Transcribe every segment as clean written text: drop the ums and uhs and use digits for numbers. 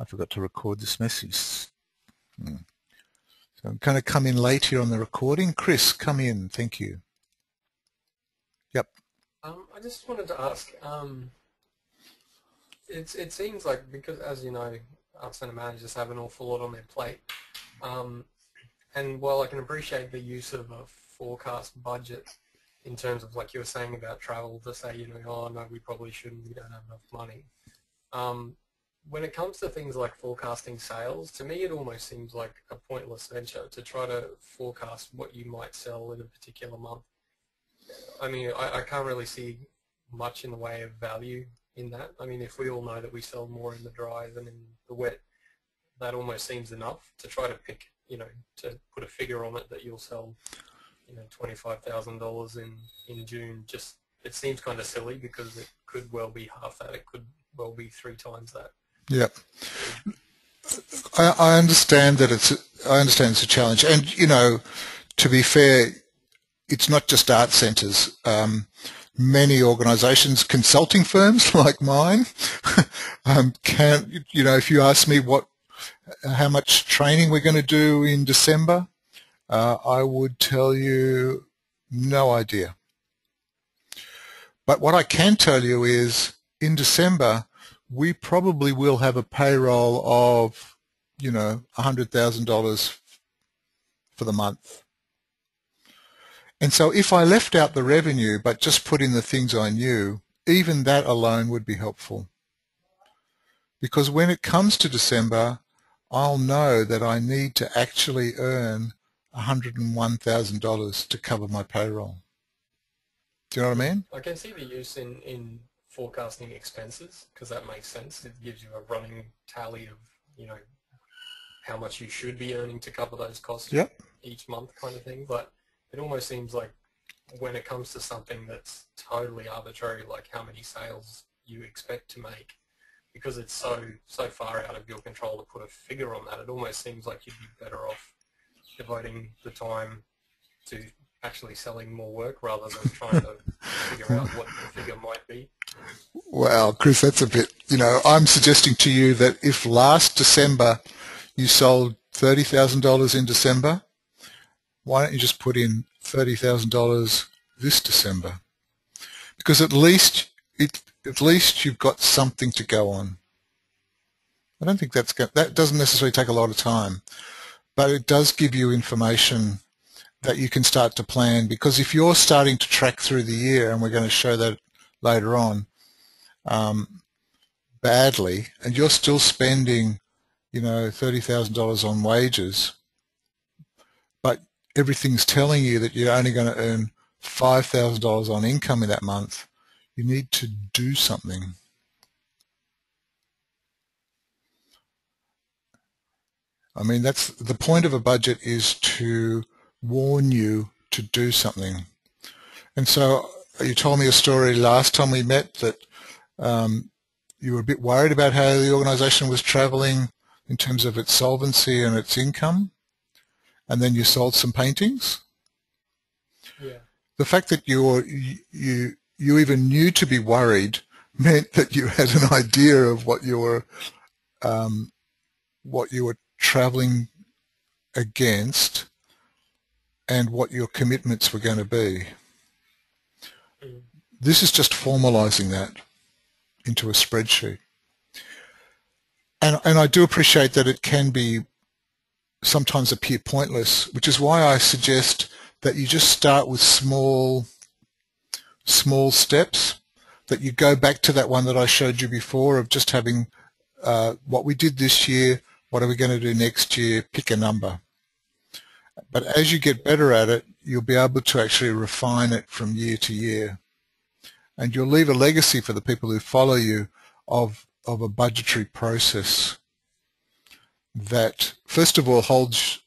I forgot to record this message. So I'm going to come in late here on the recording. Chris, come in. Thank you. Yep. I just wanted to ask, it seems like, because as you know, our centre managers have an awful lot on their plate, and while I can appreciate the use of a forecast budget in terms of, like you were saying about travel, to say, you know, oh no, we probably shouldn't, we don't have enough money. When it comes to things like forecasting sales, to me it almost seems like a pointless venture to try to forecast what you might sell in a particular month. I mean, I can't really see much in the way of value in that. I mean, if we all know that we sell more in the dry than in the wet, that almost seems enough to try to pick, you know, to put a figure on it that you'll sell, you know, $25,000 in June. Just, it seems kind of silly because it could well be half that. It could well be 3 times that. Yep. I understand that it's a challenge, and you know, to be fair, it's not just art centres. Many organisations, consulting firms like mine, can, you know, if you ask me how much training we're going to do in December, I would tell you no idea. But what I can tell you is, in December, we probably will have a payroll of, you know, $100,000 for the month. And so if I left out the revenue but just put in the things I knew, even that alone would be helpful. Because when it comes to December, I'll know that I need to actually earn $101,000 to cover my payroll. Do you know what I mean? I can see the use in forecasting expenses, because that makes sense. It gives you a running tally of, you know, how much you should be earning to cover those costs each month, kind of thing. But it almost seems like when it comes to something that's totally arbitrary, like how many sales you expect to make, because it's so far out of your control to put a figure on that, it almost seems like you'd be better off devoting the time to actually selling more work rather than trying to figure out what the figure might be. Well, Chris, that's a bit, you know, I'm suggesting to you that if last December you sold $30,000 in December, why don't you just put in $30,000 this December? Because at least you've got something to go on. I don't think that doesn't necessarily take a lot of time, but it does give you information that you can start to plan. Because if you're starting to track through the year, and we're going to show that later on, badly, and you're still spending, you know, $30,000 on wages, but everything's telling you that you're only going to earn $5,000 on income in that month, you need to do something. I mean, that's the point of a budget, is to warn you to do something. And so you told me a story last time we met that you were a bit worried about how the organisation was travelling in terms of its solvency and its income, and then you sold some paintings. Yeah. The fact that you even knew to be worried meant that you had an idea of what you were travelling against and what your commitments were going to be. This is just formalising that into a spreadsheet. And I do appreciate that it can be sometimes appear pointless, which is why I suggest that you just start with small steps, that you go back to that one that I showed you before of just having what we did this year, what are we going to do next year, pick a number. But as you get better at it, you'll be able to actually refine it from year to year. And you'll leave a legacy for the people who follow you of a budgetary process that, first of all, holds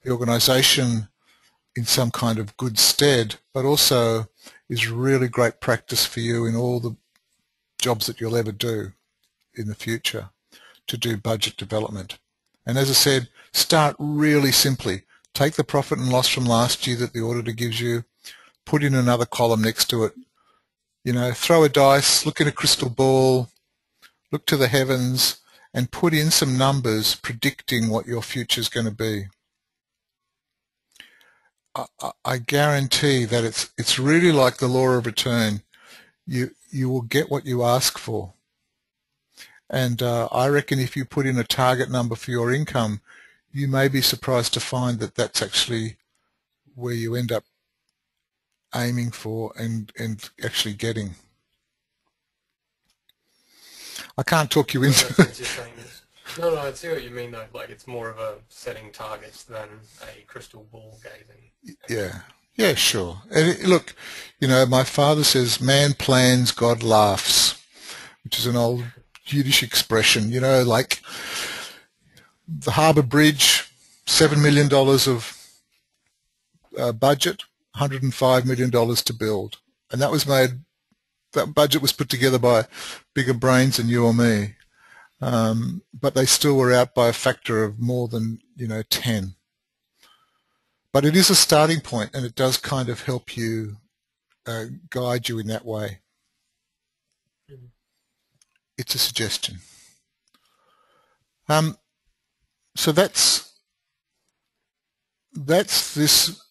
the organisation in some kind of good stead, but also is really great practice for you in all the jobs that you'll ever do in the future to do budget development. And as I said, start really simply. Take the profit and loss from last year that the auditor gives you, put in another column next to it. You know, throw a dice, look at a crystal ball, look to the heavens, and put in some numbers predicting what your future is going to be. I guarantee that it's really like the law of return. You will get what you ask for. And I reckon if you put in a target number for your income, you may be surprised to find that that's actually where you end up aiming for and actually getting. I can't talk you into No, I see what you mean though. Like it's more of a setting targets than a crystal ball gazing. Yeah, sure. And look, you know, my father says, man plans, God laughs, which is an old Yiddish expression, you know, like the Harbour Bridge, $7 million of budget, $105 million to build. And that budget was put together by bigger brains than you or me. But they still were out by a factor of more than, 10. But it is a starting point, and it does kind of help you guide you in that way. It's a suggestion. So that's this.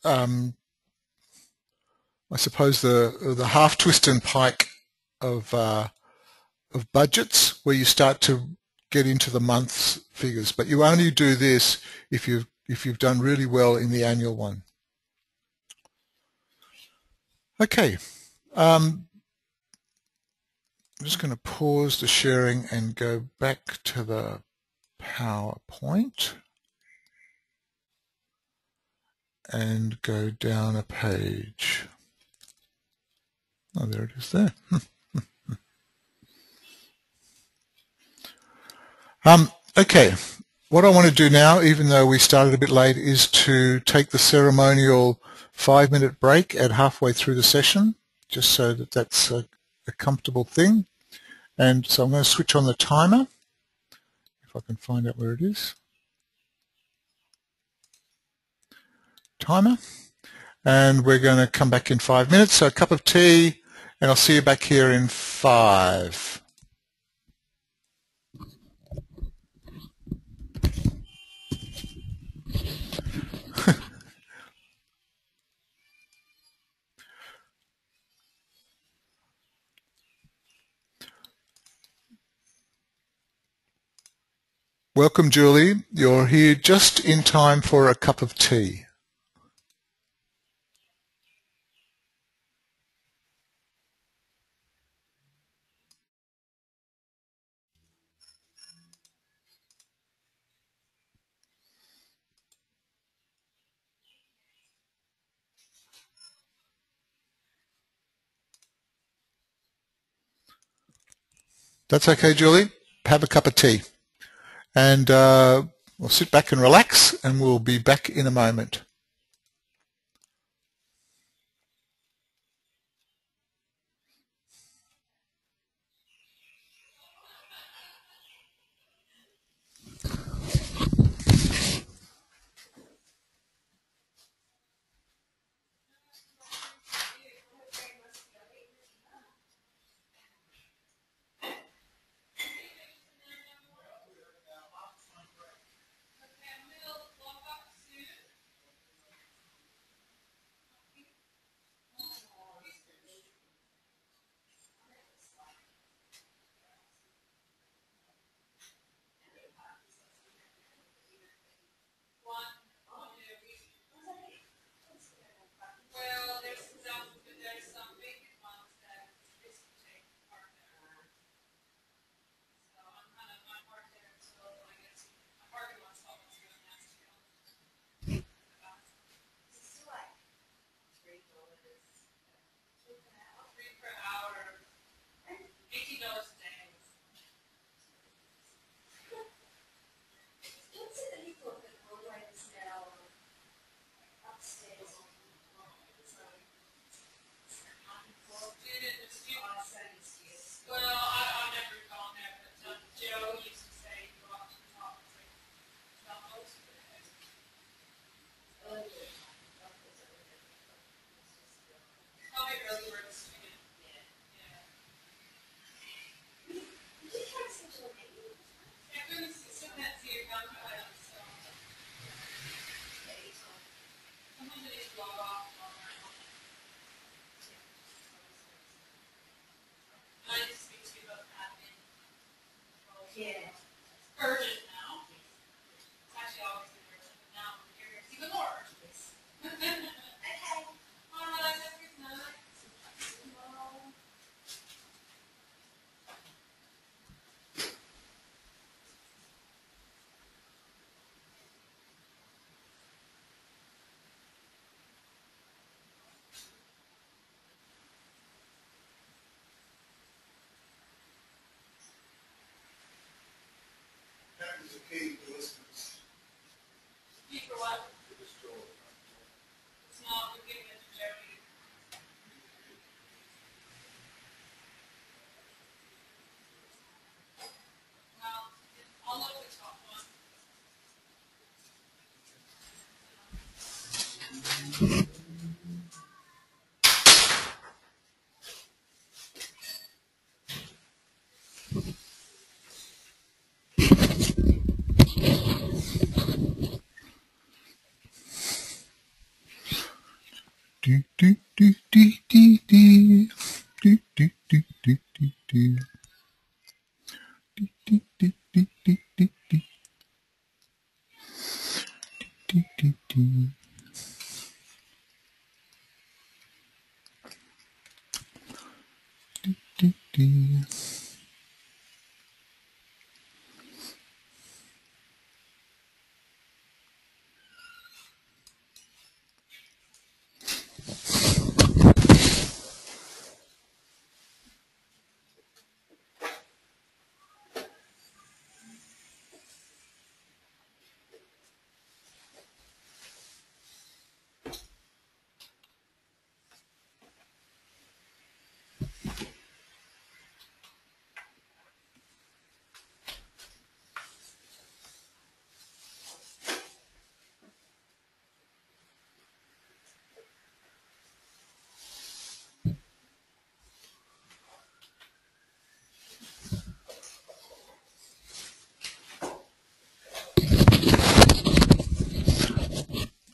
I suppose the half twist and pike of budgets, where you start to get into the month's figures. But you only do this if you've done really well in the annual one. Okay. I'm just going to pause the sharing and go back to the PowerPoint and go down a page. Oh, there it is there. Okay, what I want to do now, even though we started a bit late, is to take the ceremonial 5-minute break at halfway through the session, just so that that's a comfortable thing. And so I'm going to switch on the timer, if I can find out where it is. Timer. And we're going to come back in 5 minutes. So a cup of tea, and I'll see you back here in 5. Welcome, Julie. You're here just in time for a cup of tea. That's okay, Julie. Have a cup of tea. And we'll sit back and relax, and we'll be back in a moment. urgent now. It's actually always been urgent, but now it's even more urgent. Okay. All right, have a good night. Tomorrow. That was a key to listeners. Key for what? It's not, we're giving it to Jody. Well, I'll look at the top one. Do do do do do do do do do do do do. Do, do, do, do, do, do. Do, do, do. Do, do.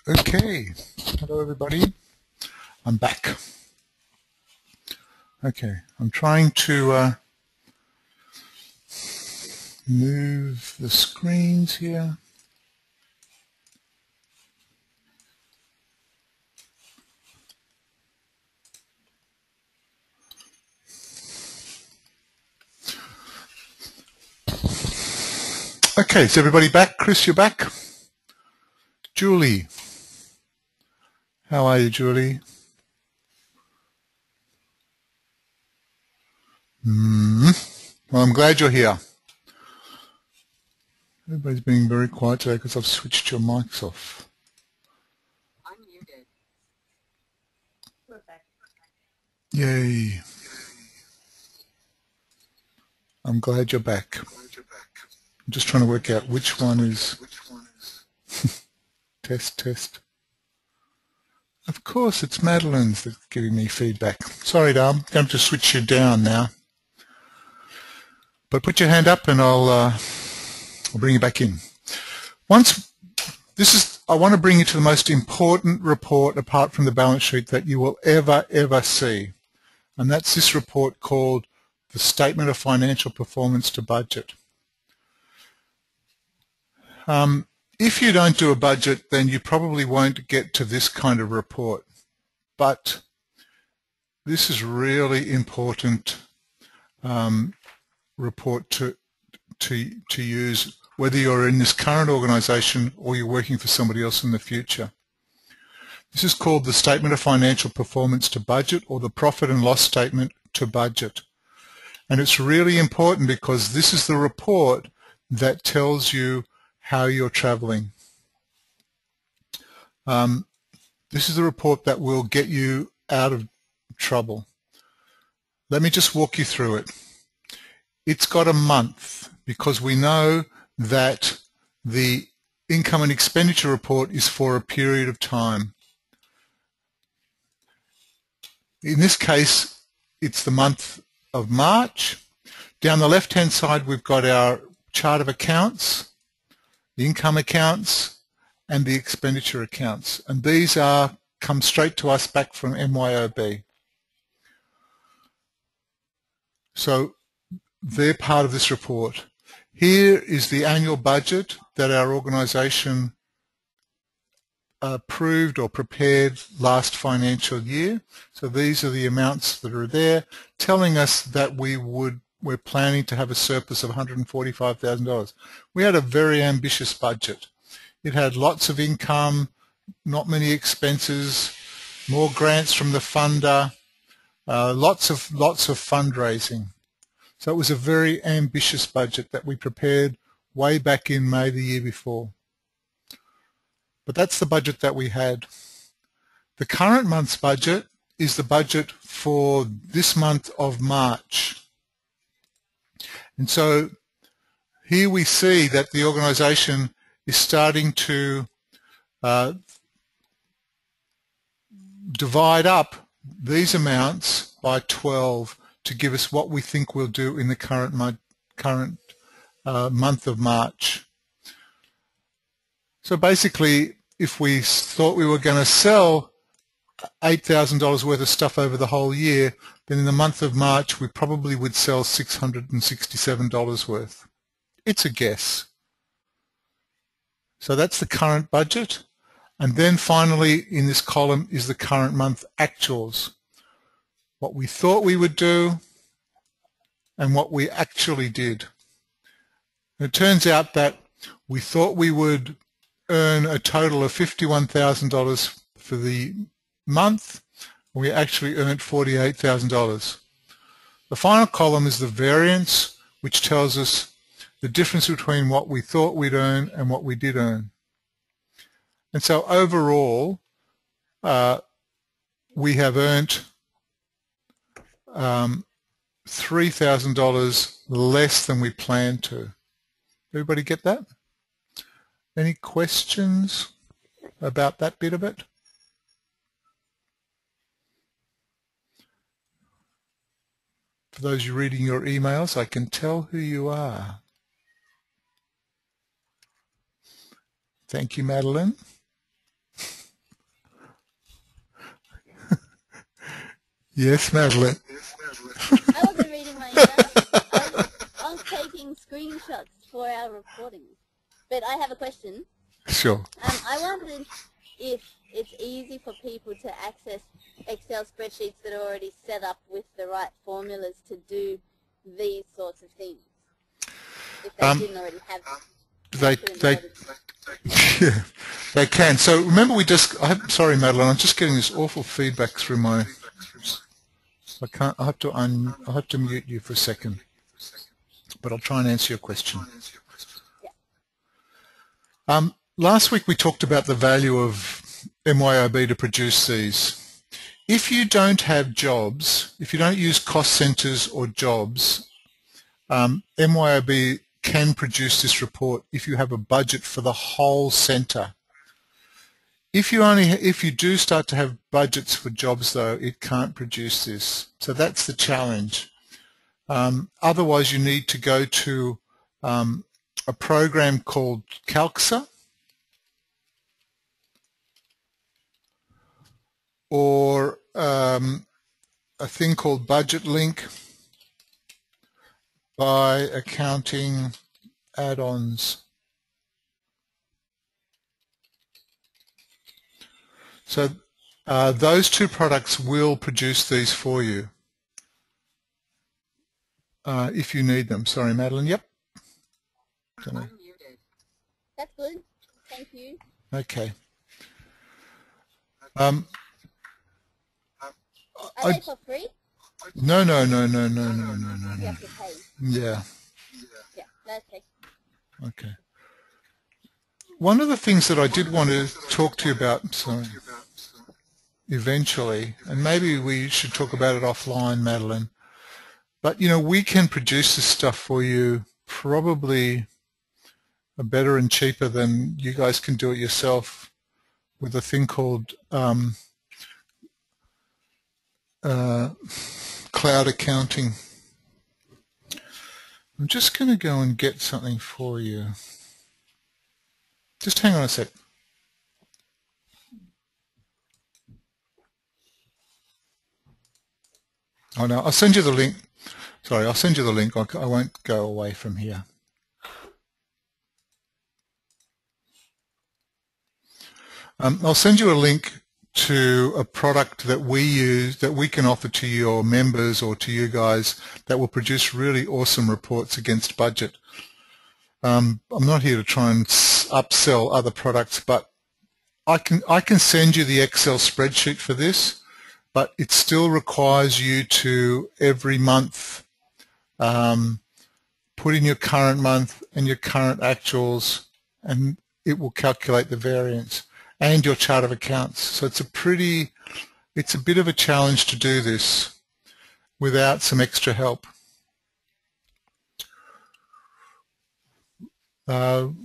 Okay, hello everybody, I'm back. Okay, I'm trying to move the screens here. Okay, is everybody back? Chris, you're back? Julie, how are you, Julie? Well, I'm glad you're here. Everybody's being very quiet today because I've switched your mics off. I'm muted. Perfect. Yay. I'm glad you're back. I'm just trying to work out which one is test, test. Of course, it's Madeline's that's giving me feedback. Sorry, Dom, I'm going to switch you down now. But put your hand up and I'll bring you back in. I want to bring you to the most important report apart from the balance sheet that you will ever see. And that's this report called the Statement of Financial Performance to Budget. If you don't do a budget, then you probably won't get to this kind of report. But this is really important report to use, whether you're in this current organization or you're working for somebody else in the future. This is called the Statement of Financial Performance to Budget, or the Profit and Loss Statement to Budget. And it's really important because this is the report that tells you how you're traveling. This is the report that will get you out of trouble. Let me just walk you through it. It's got a month because we know that the income and expenditure report is for a period of time. In this case, it's the month of March. Down the left-hand side, we've got our chart of accounts, the income accounts, and the expenditure accounts. And these come straight to us back from MYOB. So they're part of this report. Here is the annual budget that our organisation approved or prepared last financial year. So these are the amounts that are there, telling us that we're planning to have a surplus of $145,000. We had a very ambitious budget. It had lots of income, not many expenses, more grants from the funder, lots of fundraising. So it was a very ambitious budget that we prepared way back in May the year before. But that's the budget that we had. The current month's budget is the budget for this month of March. And so here we see that the organisation is starting to divide up these amounts by 12 to give us what we think we'll do in the current month of March. So basically, if we thought we were going to sell $8,000 worth of stuff over the whole year, then in the month of March we probably would sell $667 worth. It's a guess. So that's the current budget. And then finally in this column is the current month actuals. What we thought we would do and what we actually did. And it turns out that we thought we would earn a total of $51,000 for the month. We actually earned $48,000. The final column is the variance, which tells us the difference between what we thought we'd earn and what we did earn. And so overall, we have earned $3,000 less than we planned to. Everybody get that? Any questions about that bit of it? For those of you reading your emails, I can tell who you are. Thank you, Madeline. Yes, Madeline. I wasn't reading my email. I was taking screenshots for our recordings. But I have a question. Sure. I wondered if it's easy for people to access Excel spreadsheets that are already set up with the right formulas to do these sorts of things. If they didn't already have them. Yeah, they can. So remember sorry Madeline, I'm just getting this awful feedback through my, I have to mute you for a second, but I'll try and answer your question. Last week we talked about the value of MYOB to produce these. If you don't have jobs, if you don't use cost centers or jobs, MYOB can produce this report if you have a budget for the whole center. If you do start to have budgets for jobs though, it can't produce this. So that's the challenge. Otherwise you need to go to a program called Calxa or a thing called Budget Link by Accounting Add-ons. So those two products will produce these for you if you need them. Sorry, Madeline. Yep. That's good. Thank you. Okay. Are they for free? No. You have to pay. Yeah. Yeah, okay. Okay. One of the things that I did want to talk to you about eventually, and maybe we should talk about it offline, Madeline, but we can produce this stuff for you probably better and cheaper than you guys can do it yourself with a thing called cloud accounting. I'm just going to go and get something for you. Just hang on a sec. Oh no, I'll send you the link. Sorry, I'll send you the link. I won't go away from here. I'll send you a link to a product that we use, that we can offer to your members or to you guys, that will produce really awesome reports against budget. I'm not here to try and upsell other products, but I can send you the Excel spreadsheet for this, but it still requires you to every month put in your current month and your current actuals, and it will calculate the variance and your chart of accounts. So it's a bit of a challenge to do this without some extra help,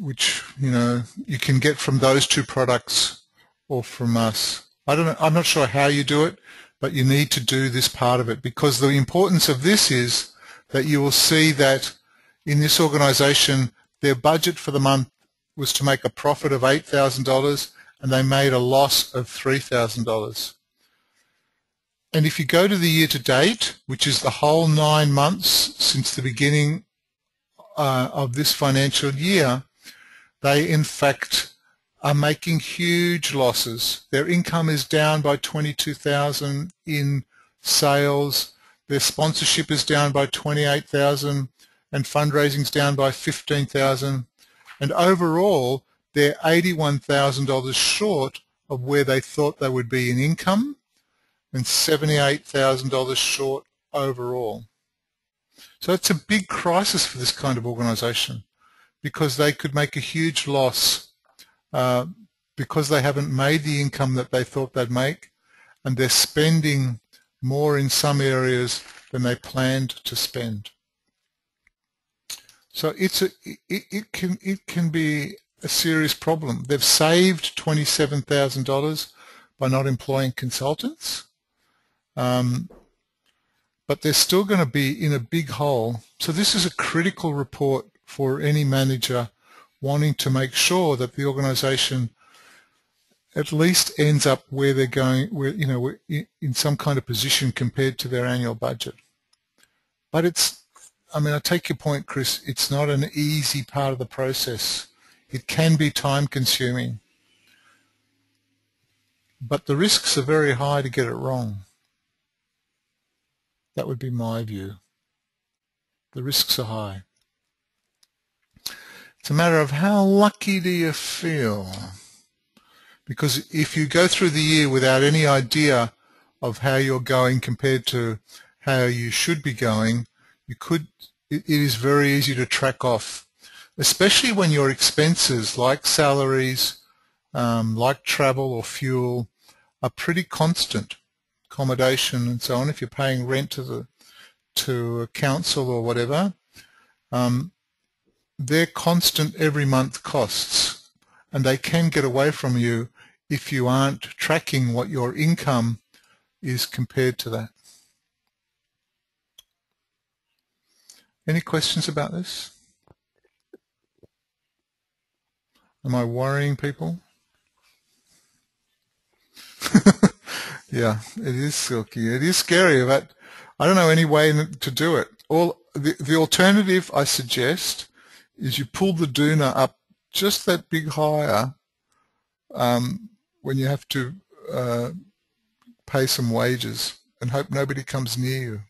which you can get from those two products or from us. I'm not sure how you do it, but you need to do this part of it, because the importance of this is that you will see that in this organization, their budget for the month was to make a profit of $8,000, and they made a loss of $3,000. And if you go to the year to date, which is the whole 9 months since the beginning of this financial year, they in fact are making huge losses. Their income is down by $22,000 in sales, their sponsorship is down by $28,000, and fundraising's down by $15,000, and overall they're $81,000 short of where they thought they would be in income, and $78,000 short overall. So it's a big crisis for this kind of organization, because they could make a huge loss because they haven't made the income that they thought they'd make, and they're spending more in some areas than they planned to spend. So it can be a serious problem. They've saved $27,000 by not employing consultants, but they're still going to be in a big hole. So this is a critical report for any manager wanting to make sure that the organization at least ends up where they're going, where in some kind of position compared to their annual budget. But I take your point, Chris, it's not an easy part of the process. It can be time consuming, but the risks are very high to get it wrong. That would be my view. The risks are high. It's a matter of how lucky do you feel? Because if you go through the year without any idea of how you're going compared to how you should be going, it is very easy to track off, especially when your expenses like salaries, like travel or fuel, are pretty constant, accommodation and so on. If you're paying rent to a council or whatever, they're constant every month costs, and they can get away from you if you aren't tracking what your income is compared to that. Any questions about this? Am I worrying people? Yeah, it is silky. It is scary, but I don't know any way to do it. The alternative I suggest is you pull the doona up just that bit higher when you have to pay some wages, and hope nobody comes near you.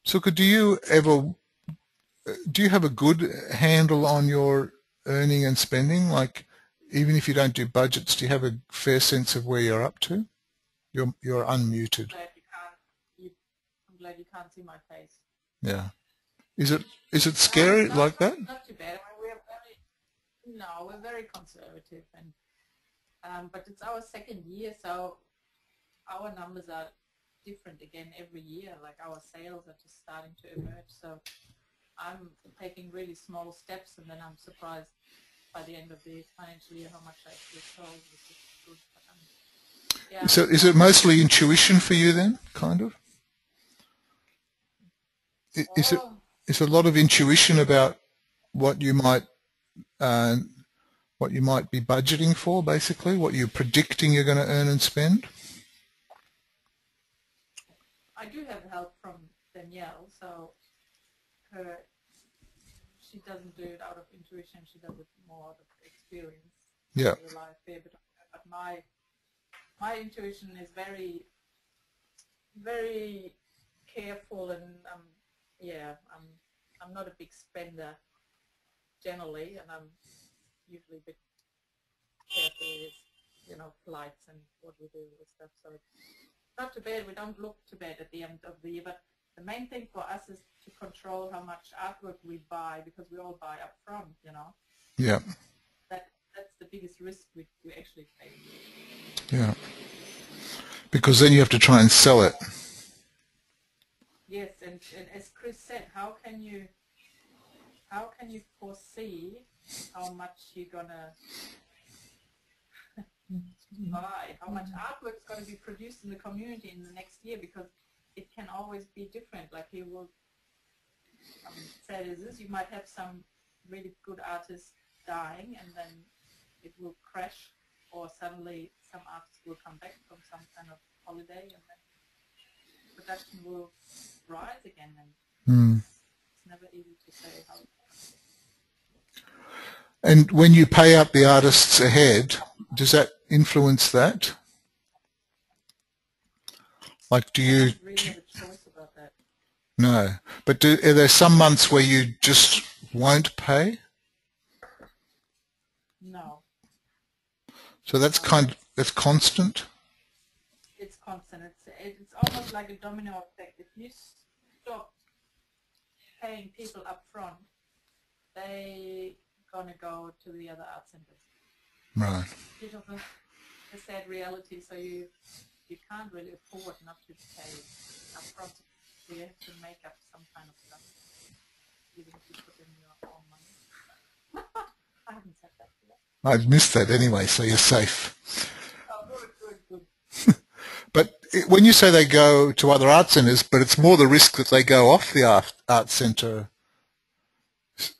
Suka, do you have a good handle on your earning and spending? Like, even if you don't do budgets, do you have a fair sense of where you're up to? You're unmuted. I'm glad you can't see my face. Yeah. Is it scary like that? Not too bad. I mean, we're very conservative, and but it's our second year, so our numbers are different again every year. Like, our sales are just starting to emerge, so I'm taking really small steps, and then I'm surprised by the end of the financial year how much I actually sold, which is good. But, yeah. So is it mostly intuition for you then, kind of? Is it a lot of intuition about what you might be budgeting for, basically, what you're predicting you're going to earn and spend? I do have help from Danielle, so she doesn't do it out of intuition, she does it more out of experience. Yeah. rely a fair bit on that. But my intuition is very, very careful, and I'm not a big spender generally, and I'm usually a bit careful with, you know, flights and what we do with stuff. So it's not too bad. We don't look too bad at the end of the year, but the main thing for us is to control how much artwork we buy, because we all buy up front, you know. Yeah. That's the biggest risk we actually take. Yeah. Because then you have to try and sell it. Yes, and as Chris said, how can you foresee how much you're gonna buy, how much artwork is going to be produced in the community in the next year, because it can always be different. Like you will, sad as this, you might have some really good artists dying, and then it will crash, or suddenly some artists will come back from some kind of holiday, and then production will rise again, and it's never easy to say how. And when you pay out the artists ahead, does that influence that? Like, do you? I don't really have a choice about that. No, but are there some months where you just won't pay? No. So that's that's constant. It's constant. It's almost like a domino effect. If you stop paying people up front, they gonna go to the other art centers. Right. Bit of a sad reality. So you can't really afford not to pay up front. So you have to make up some kind of stuff, even if you put in your own money. I haven't said that yet. I've missed that anyway, so you're safe. Oh, good. But when you say they go to other art centres, but it's more the risk that they go off the art centre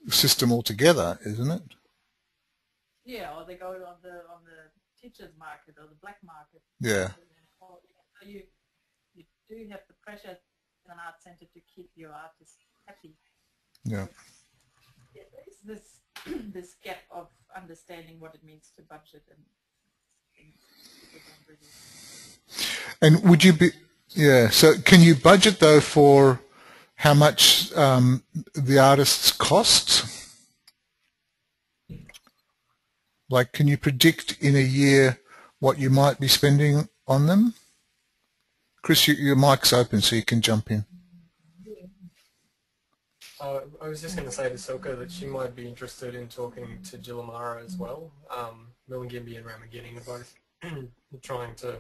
system altogether, isn't it? Yeah, or they go on the teachers' market or the black market. Yeah. So you do have the pressure in an art centre to keep your artists happy. Yeah. There is this gap of understanding what it means to budget and things people don't really. And would you be? Yeah. So can you budget though for how much the artists cost? Like, can you predict in a year what you might be spending on them? Chris, your mic's open, so you can jump in. I was just going to say to Silke that she might be interested in talking to Jilamara as well. Millingimby and Ramaginning are both trying to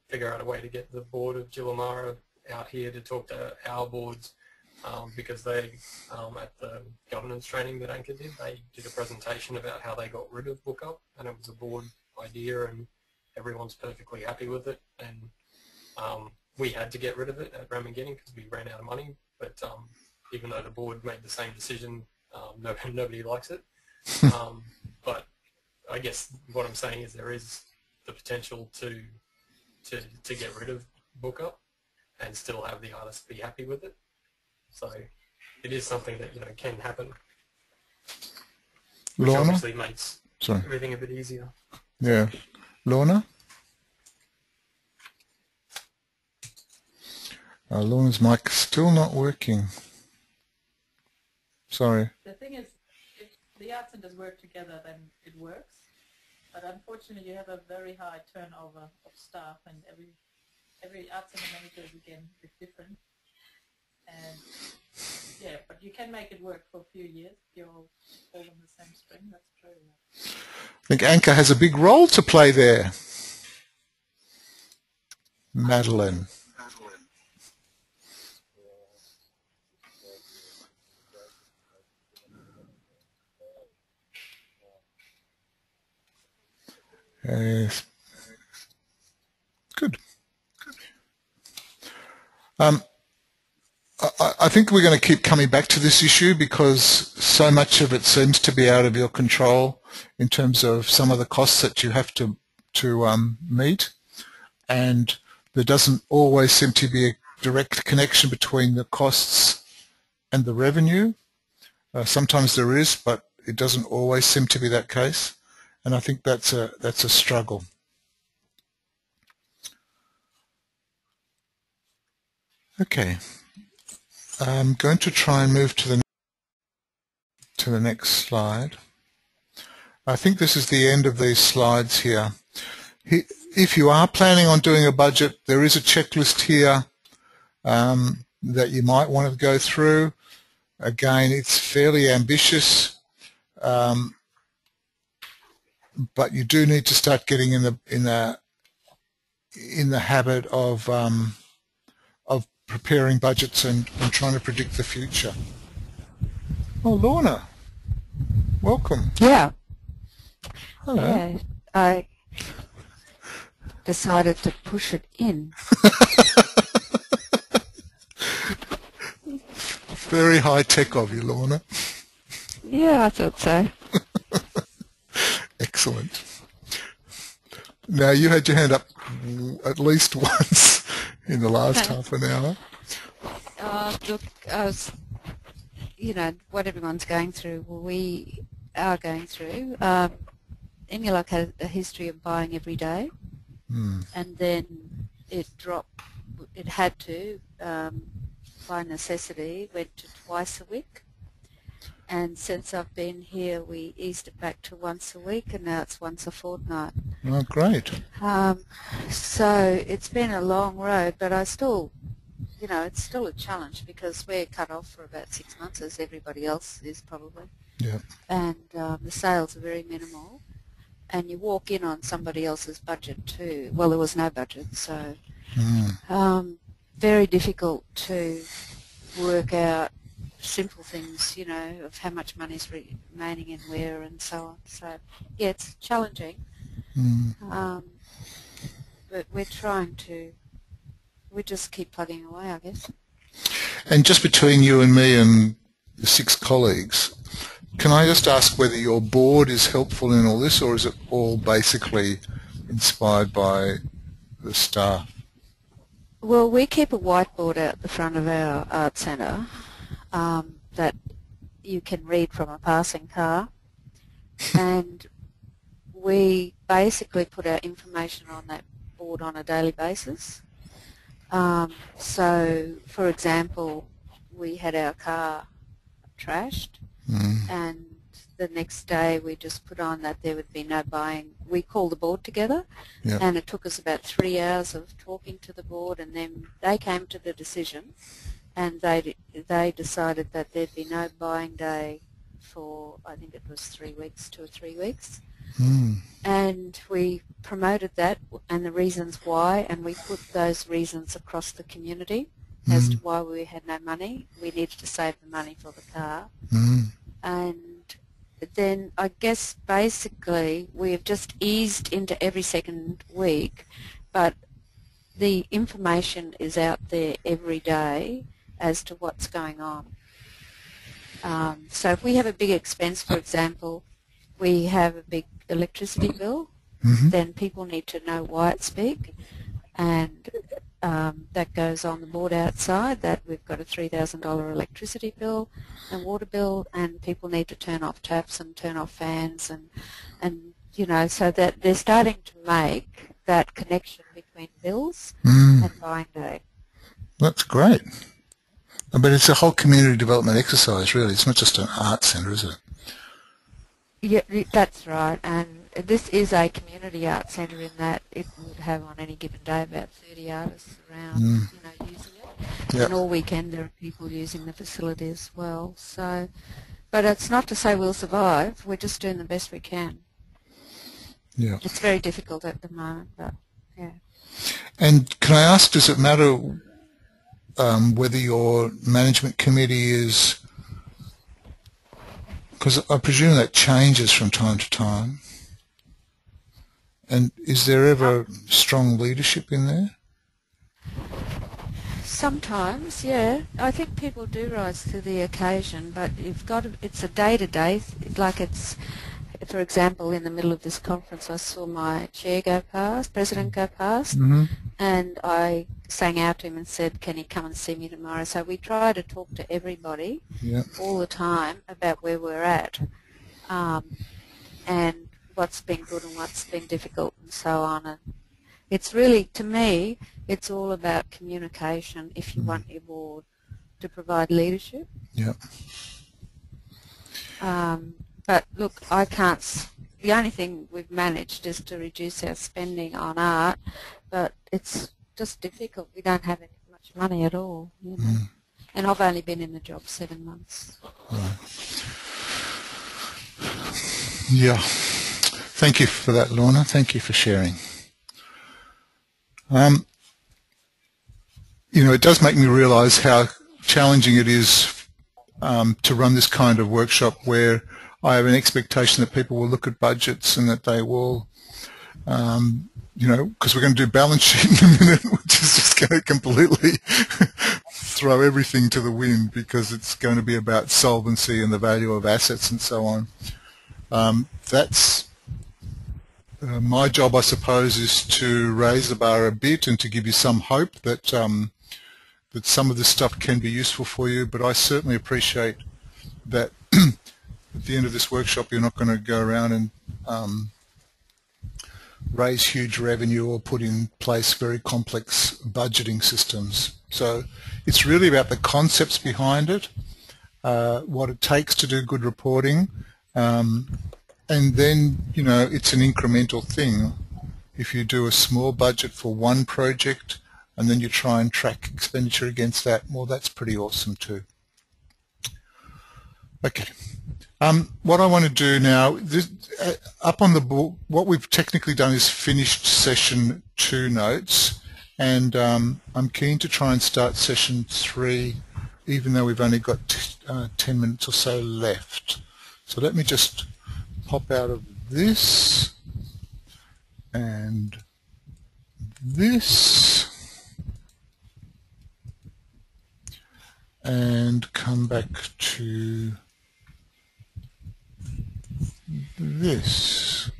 figure out a way to get the board of Jilamara out here to talk to our boards, because they, at the governance training that Anchor did, they did a presentation about how they got rid of Bookup, and it was a board idea and everyone's perfectly happy with it. And we had to get rid of it at Ramaginning because we ran out of money, but even though the board made the same decision, nobody likes it. But I guess what I'm saying is there is the potential to get rid of Bookup and still have the artists be happy with it. So it is something that, you know, can happen, which Lorna? obviously makes everything a bit easier. Yeah. Lorna? Lorna's mic's still not working. Sorry. The thing is, if the art centers work together, then it works. But unfortunately, you have a very high turnover of staff, and every art center manager is again a bit different. And yeah, but you can make it work for a few years if you're all on the same string. That's true. I think Anchor has a big role to play there. Madeline. Yes. Good. I think we're going to keep coming back to this issue because so much of it seems to be out of your control in terms of some of the costs that you have to meet, and there doesn't always seem to be a direct connection between the costs and the revenue. Sometimes there is, but it doesn't always seem to be that case. and I think that's a struggle. Okay, I'm going to try and move to the next slide. I think this is the end of these slides here. If you are planning on doing a budget, there is a checklist here that you might want to go through. Again, it's fairly ambitious, but you do need to start getting in the habit of preparing budgets and trying to predict the future. Oh, Lorna, welcome. Yeah. Hello. Yeah, I decided to push it in. Very high tech of you, Lorna. Yeah, I thought so. Excellent. Now, you had your hand up at least once in the last half an hour. Look, you know, what everyone's going through, we are going through. Emulac had a history of buying every day, and then it dropped, it had to, by necessity, went to twice a week. And since I've been here, we eased it back to once a week, and now it's once a fortnight. Oh, great. So it's been a long road, but I still, you know, it's still a challenge because we're cut off for about 6 months, as everybody else is probably. Yeah. And the sales are very minimal. And you walk in on somebody else's budget too. Well, there was no budget, so very difficult to work out simple things, you know, of how much money is remaining in where and so on. So, yeah, it's challenging. But we're trying to, we just keep plugging away, I guess. And just between you and me and the 6 colleagues, can I just ask whether your board is helpful in all this, or is it all basically inspired by the staff? Well, we keep a whiteboard out the front of our art centre that you can read from a passing car, and we basically put our information on that board on a daily basis. So, for example, we had our car trashed, and the next day we just put on that there would be no buying. We called the board together, and it took us about 3 hours of talking to the board, and then they came to the decision, and they decided that there'd be no buying day for, I think it was 3 weeks, 2 or 3 weeks. And we promoted that and the reasons why, and we put those reasons across the community as to why we had no money. We needed to save the money for the car. And then I guess basically we've just eased into every second week, but the information is out there every day as to what's going on. So if we have a big expense, for example, we have a big electricity bill, then people need to know why it's big, and that goes on the board outside that we've got a $3,000 electricity bill and water bill, and people need to turn off taps and turn off fans, and you know, so that they're starting to make that connection between bills and buying day. That's great. But it's a whole community development exercise, really. It's not just an art centre, is it? Yeah, that's right, and this is a community art centre in that it would have on any given day about 30 artists around, you know, using it. And all weekend there are people using the facility as well. So, but it's not to say we'll survive. We're just doing the best we can. Yeah. It's very difficult at the moment, but yeah. And can I ask, does it matter whether your management committee is, because I presume that changes from time to time, and is there ever strong leadership in there? Sometimes, yeah. I think people do rise to the occasion, but you've got to, it's a day-to-day, like it's, for example, in the middle of this conference I saw my chair go past, president go past, and I sang out to him and said, can he come and see me tomorrow? So we try to talk to everybody all the time about where we're at. And what's been good and what's been difficult and so on. And it's really, to me, it's all about communication if you want your board to provide leadership. Yeah. But look, I can't, the only thing we've managed is to reduce our spending on art, but it's just difficult. We don't have much money at all, you know. And I've only been in the job 7 months. Right. Yeah. Thank you for that, Lorna. Thank you for sharing. You know, it does make me realise how challenging it is to run this kind of workshop where I have an expectation that people will look at budgets and that they will, you know, because we're going to do balance sheet in a minute, which is just going to completely throw everything to the wind because it's going to be about solvency and the value of assets and so on. That's my job, I suppose, is to raise the bar a bit and to give you some hope that that some of this stuff can be useful for you. But I certainly appreciate that at the end of this workshop, you're not going to go around and raise huge revenue or put in place very complex budgeting systems. So it's really about the concepts behind it, what it takes to do good reporting, and then, you know, it's an incremental thing. If you do a small budget for one project and then you try and track expenditure against that, well, that's pretty awesome too. Okay. What I want to do now, up on the board, what we've technically done is finished session 2 notes, and I'm keen to try and start session 3, even though we've only got 10 minutes or so left. So let me just pop out of this and this and come back to this.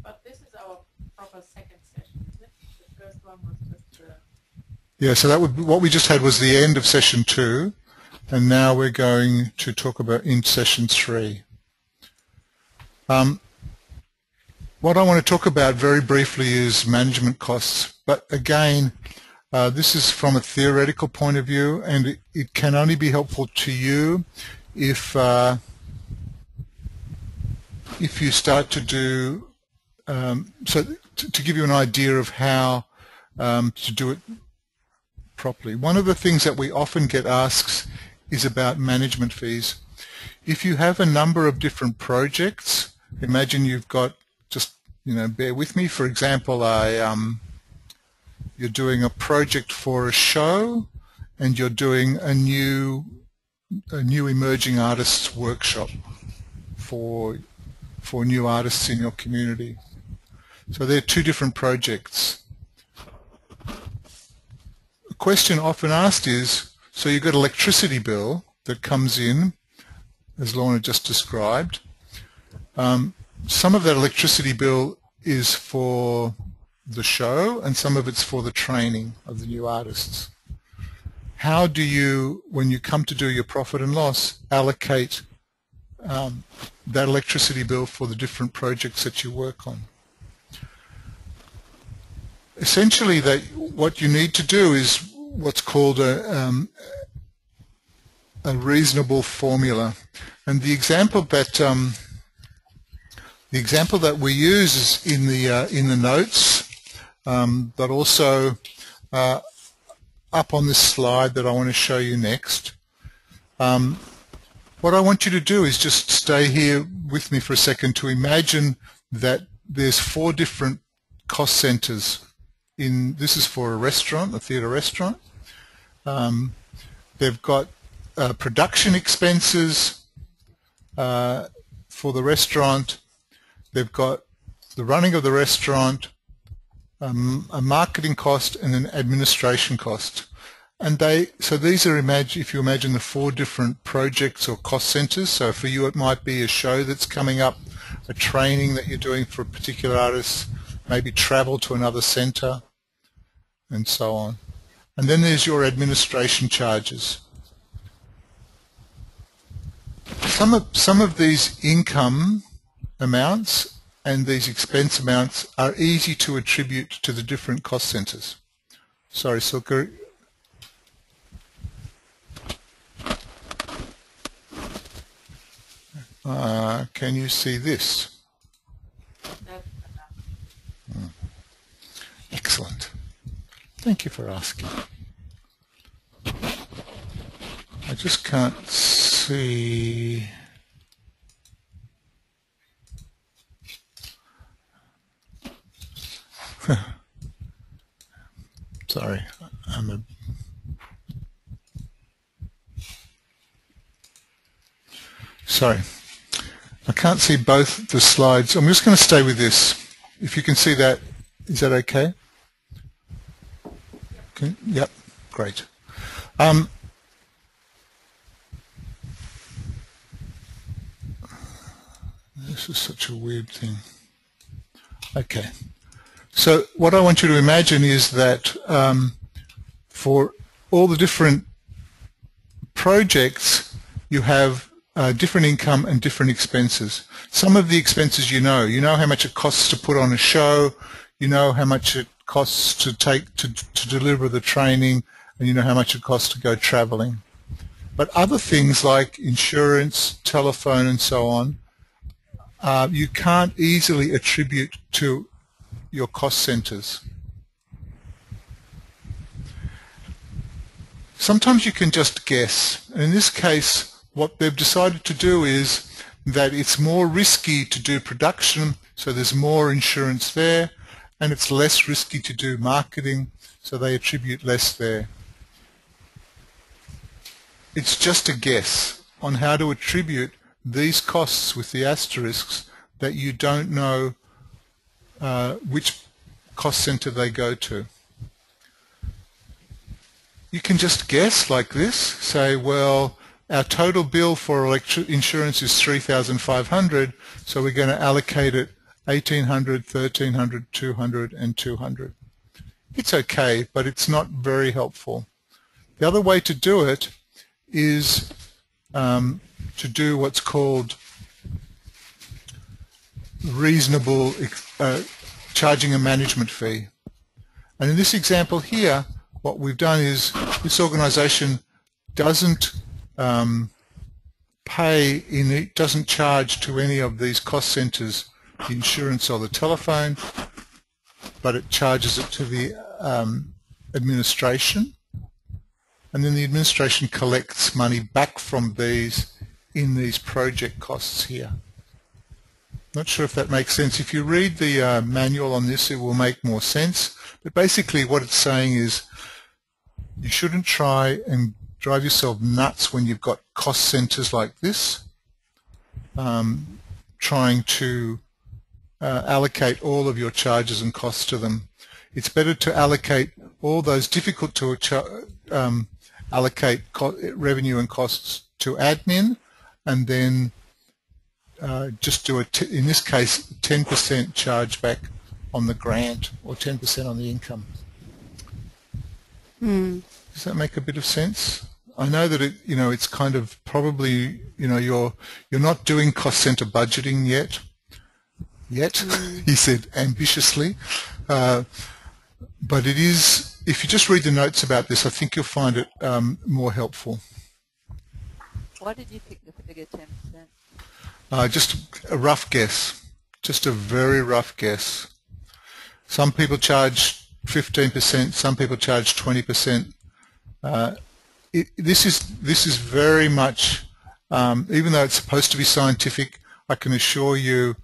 But this is our proper second session, isn't it? The first one was just yeah, so that would, what we just had was the end of session 2, and now we're going to talk about in session 3. What I want to talk about very briefly is management costs, but again, this is from a theoretical point of view, and it can only be helpful to you if you start to do, so to give you an idea of how to do it properly. One of the things that we often get asked is about management fees. If you have a number of different projects, imagine you've got, just, you know, bear with me, for example, you're doing a project for a show and you're doing a new emerging artists workshop for new artists in your community. So they're 2 different projects. The question often asked is, so you've got an electricity bill that comes in, as Lorna just described. Some of that electricity bill is for the show and some of it's for the training of the new artists. How do you, when you come to do your profit and loss, allocate that electricity bill for the different projects that you work on? Essentially, what you need to do is what's called a reasonable formula, and the example that we use is in the notes, but also up on this slide that I want to show you next. What I want you to do is just stay here with me for a second to imagine that there's 4 different cost centers. This is for a restaurant, a theatre restaurant. They've got production expenses for the restaurant. They've got the running of the restaurant, a marketing cost, and an administration cost. And so these are, if you imagine the 4 different projects or cost centers. So for you it might be a show that's coming up, a training that you're doing for a particular artist, maybe travel to another center, and so on. And then there's your administration charges. Some of these income amounts and these expense amounts are easy to attribute to the different cost centers. Sorry, Silke. Can you see this? Excellent. Thank you for asking. I just can't see. Sorry, sorry. I can't see both the slides. I'm just going to stay with this. If you can see that, is that okay? Yep, great. This is such a weird thing. Okay. So what I want you to imagine is that for all the different projects, you have different income and different expenses. Some of the expenses you know how much it costs to put on a show, you know how much it costs to deliver the training, and you know how much it costs to go traveling. But other things like insurance, telephone, and so on, you can't easily attribute to your cost centers. Sometimes you can just guess. In this case, what they've decided to do is that it's more risky to do production, so there's more insurance there, and it's less risky to do marketing, so they attribute less there. It's just a guess on how to attribute these costs with the asterisks that you don't know which cost center they go to. You can just guess like this, say, well, our total bill for insurance is $3,500, so we're going to allocate it $1,800, $1,300, $200, and $200. It's okay, but it's not very helpful. The other way to do it is to do what's called reasonable charging a management fee. And in this example here, what we've done is this organization doesn't doesn't charge to any of these cost centers the insurance or the telephone, but it charges it to the administration, and then the administration collects money back from these in these project costs here. Not sure if that makes sense. If you read the manual on this, it will make more sense. But basically what it's saying is you shouldn't try and drive yourself nuts when you've got cost centers like this, trying to allocate all of your charges and costs to them. It's better to allocate all those difficult to allocate revenue and costs to admin, and then just do in this case 10% charge back on the grant or 10% on the income. Does that make a bit of sense? I know that it's kind of probably you're not doing cost center budgeting yet. He said ambitiously, but it is. If you just read the notes about this, I think you'll find it more helpful. Why did you pick the figure 10%? Just a rough guess, just a very rough guess. Some people charge 15%, some people charge 20%. This is very much, even though it's supposed to be scientific, I can assure you,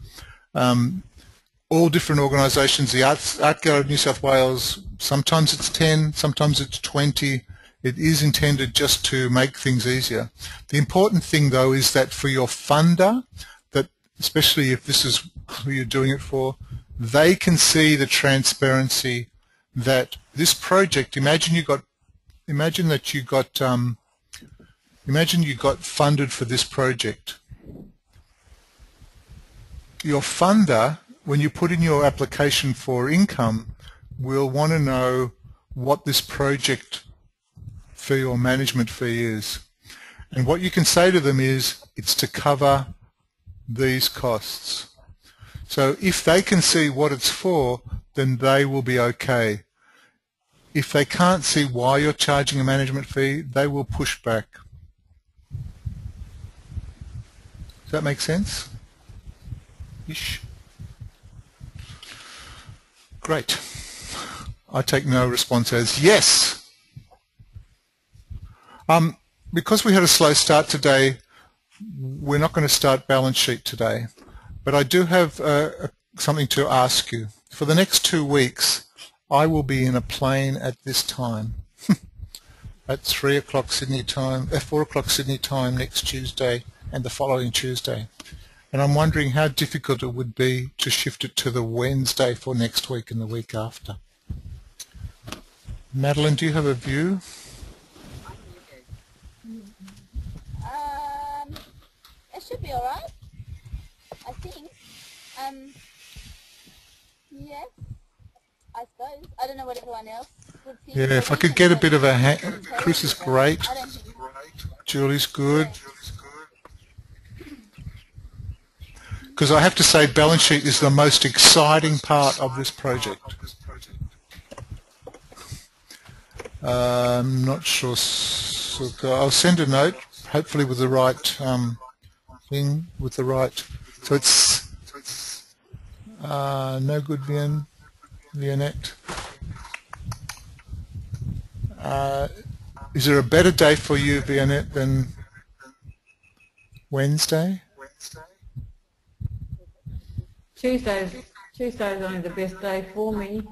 all different organisations, the Art Gallery of New South Wales, sometimes it's 10, sometimes it's 20. It is intended just to make things easier. The important thing, though, is that for your funder, that especially if this is who you're doing it for, they can see the transparency that this project. Imagine you got funded for this project. Your funder, when you put in your application for income, will want to know what this project fee or management fee is. And what you can say to them is, it's to cover these costs. So if they can see what it's for, then they will be okay. If they can't see why you're charging a management fee, they will push back. Does that make sense? Ish. Great. I take no response as yes. Because we had a slow start today, we're not going to start balance sheet today. But I do have something to ask you. For the next 2 weeks, I will be in a plane at this time. At 3 o'clock Sydney time, 4 o'clock Sydney time next Tuesday and the following Tuesday. And I'm wondering how difficult it would be to shift it to the Wednesday for next week and the week after. Madeline, do you have a view? It should be alright, I think. Yes, I suppose. I don't know what everyone else would think. Yeah, if I could get a bit of a hand. Chris is great. I don't think Julie's good. Because I have to say balance sheet is the most exciting part of this project. I'm not sure. I'll send a note, hopefully with the right thing, with the right. So it's no good, Vianette. Is there a better day for you, Vianette, than Wednesday? Tuesday's only the best day for me.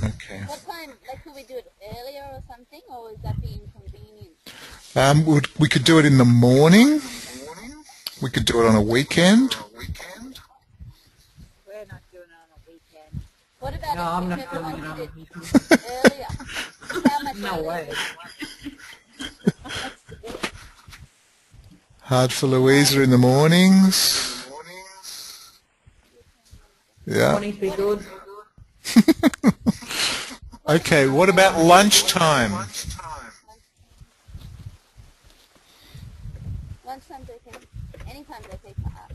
Okay. What time, like, could we do it earlier or something, or would that be inconvenient? We could do it in the morning. We could do it on a weekend. We're not doing it on a weekend. What about No, if I'm we not doing it on a weekend. Earlier? How much No earlier? way. Hard for Louisa in the mornings. Yeah. Morning's be good. Okay, what about lunchtime? Lunchtime's okay. Anytime's okay for us.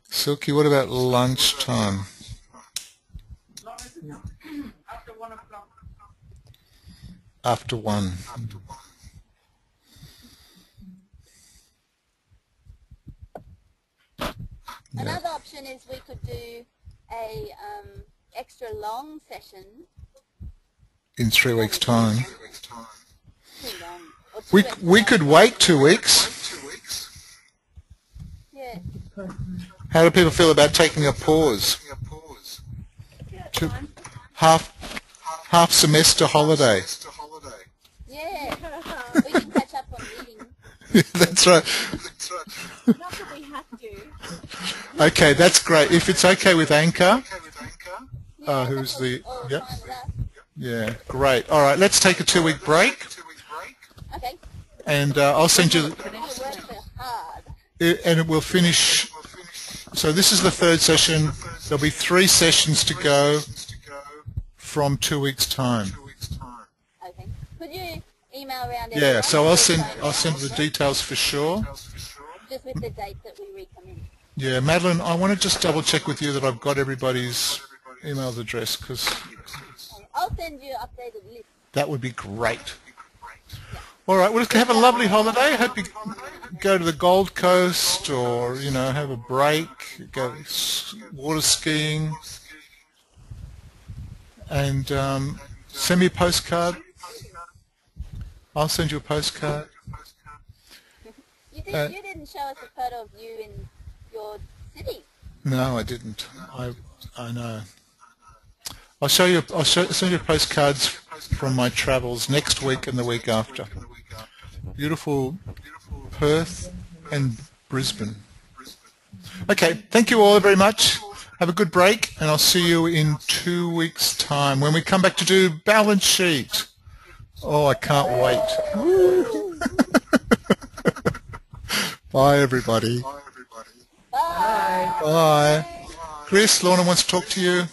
Silky, what about lunchtime? After 1 o'clock. After 1. Yeah. Another option is we could do a extra long session. In 3 weeks' time. Too long. Or We could wait 2 weeks. Yeah. How do people feel about taking a pause? Half semester holiday. Yeah. We can catch up on reading. That's right. Not that we have to. Okay, that's great. If it's okay with Anchor, Yeah, who's the... all Yep. fine with us. Yeah, great. All right, let's take a 2-week break. Okay. And I'll send you... You work so hard. And it will finish... So this is the 3rd session. There'll be 3 sessions to go from 2 weeks' time. Okay. Could you email around Yeah, everyone? so I'll send the details for sure. Just with the date that we recommend. Yeah, Madeline, I want to just double check with you that I've got everybody's email address, because I'll send you an updated list. that would be great. All right, well, let's have a lovely holiday. I hope you go to the Gold Coast or, you know, have a break, go water skiing, and send me a postcard. I'll send you a postcard. You didn't show us a photo of you in your city. No, I didn't. I know. I'll send you postcards from my travels next week and the week after. Beautiful Perth and Brisbane. Okay, thank you all very much. Have a good break, and I'll see you in 2 weeks' time when we come back to do balance sheet. Oh, I can't wait. Bye, everybody. Bye. Bye. Chris, Lorna wants to talk to you.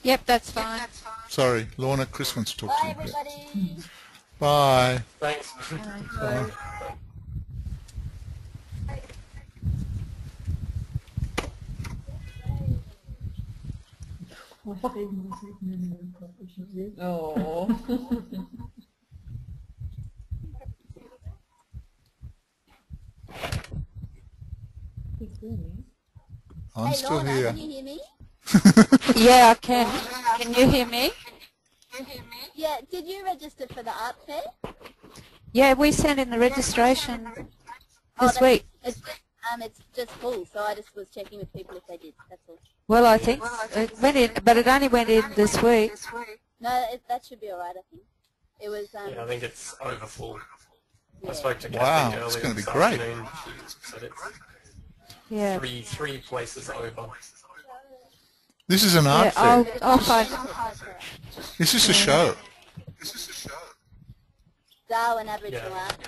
Yep, that's fine. Sorry, Lorna, Chris wants to talk to Bye, you. everybody. Bye. Bye. Thanks. Bye. Oh. I'm Hey, still Lorna, here. can you hear me? Yeah, I can. Can you hear me? Yeah, did you register for the art fair? Yeah, we sent in the registration this week. It's just full, so I just was checking with people if they did. That's all. Well, I think it went in, but it only went in this week. No, that should be all right. I think it was. Yeah, I think it's over full. Yeah. I spoke to Wow, Kathy it's earlier gonna be this great. afternoon. She said it's Yeah. three places over. This is an art Yeah, fair. I'll find. This is a show. Darwin Aboriginal Yeah. Art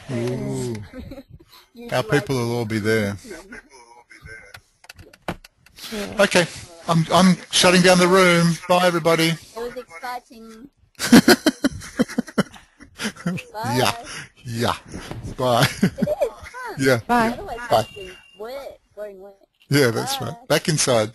Fair. Ooh. You Our do people like- will all be there. Yeah. Okay, I'm shutting down the room. Bye, everybody. It was exciting. Yeah, Bye. yeah. Bye. It is fun. Yeah, Bye. Otherwise, Bye. it's boring work. yeah, that's right. Back inside.